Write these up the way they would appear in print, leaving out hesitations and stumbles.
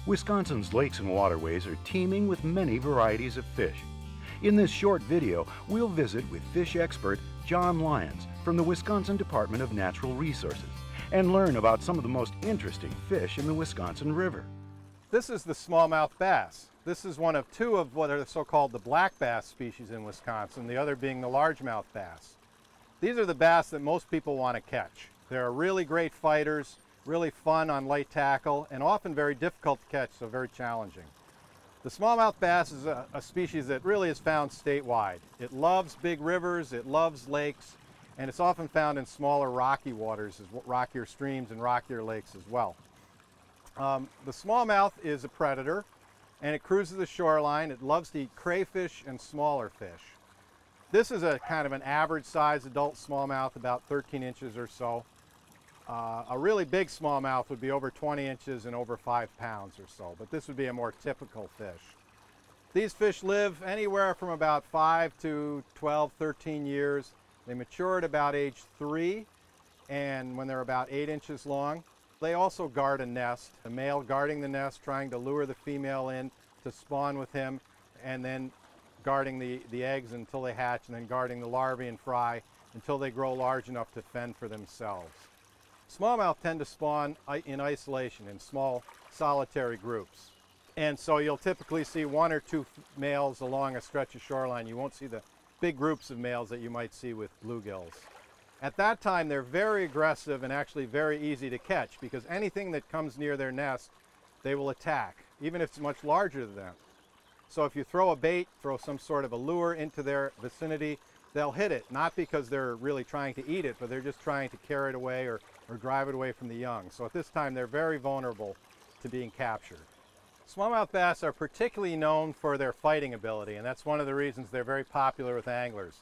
Wisconsin's lakes and waterways are teeming with many varieties of fish. In this short video, we'll visit with fish expert John Lyons from the Wisconsin Department of Natural Resources and learn about some of the most interesting fish in the Wisconsin River. This is the smallmouth bass. This is one of two of what are the so-called the black bass species in Wisconsin, the other being the largemouth bass. These are the bass that most people want to catch. They're really great fighters, really fun on light tackle, and often very difficult to catch, so very challenging. The smallmouth bass is a species that really is found statewide. It loves big rivers, it loves lakes, and it's often found in smaller rocky waters, rockier streams and rockier lakes as well. The smallmouth is a predator, and it cruises the shoreline. It loves to eat crayfish and smaller fish. This is a kind of an average size adult smallmouth, about 13 inches or so. A really big smallmouth would be over 20 inches and over 5 pounds or so, but this would be a more typical fish. These fish live anywhere from about 5 to 12, 13 years. They mature at about age 3, and when they're about 8 inches long. They also guard a nest, the male guarding the nest, trying to lure the female in to spawn with him, and then guarding the eggs until they hatch, and then guarding the larvae and fry until they grow large enough to fend for themselves. Smallmouth tend to spawn in isolation, in small solitary groups. And so you'll typically see 1 or 2 males along a stretch of shoreline. You won't see the big groups of males that you might see with bluegills. At that time, they're very aggressive and actually very easy to catch, because anything that comes near their nest, they will attack, even if it's much larger than them. So if you throw a bait, throw some sort of a lure into their vicinity, they'll hit it, not because they're really trying to eat it, but they're just trying to carry it away or drive it away from the young. So at this time, they're very vulnerable to being captured. Smallmouth bass are particularly known for their fighting ability, and that's one of the reasons they're very popular with anglers.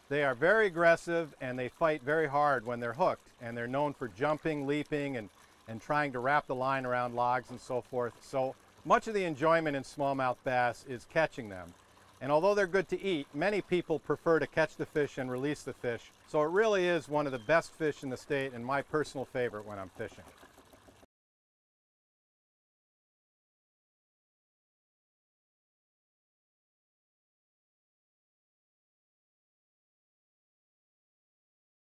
They are very aggressive, and they fight very hard when they're hooked, and they're known for jumping, leaping, and trying to wrap the line around logs and so forth. So much of the enjoyment in smallmouth bass is catching them. And although they're good to eat, many people prefer to catch the fish and release the fish. So it really is one of the best fish in the state and my personal favorite when I'm fishing.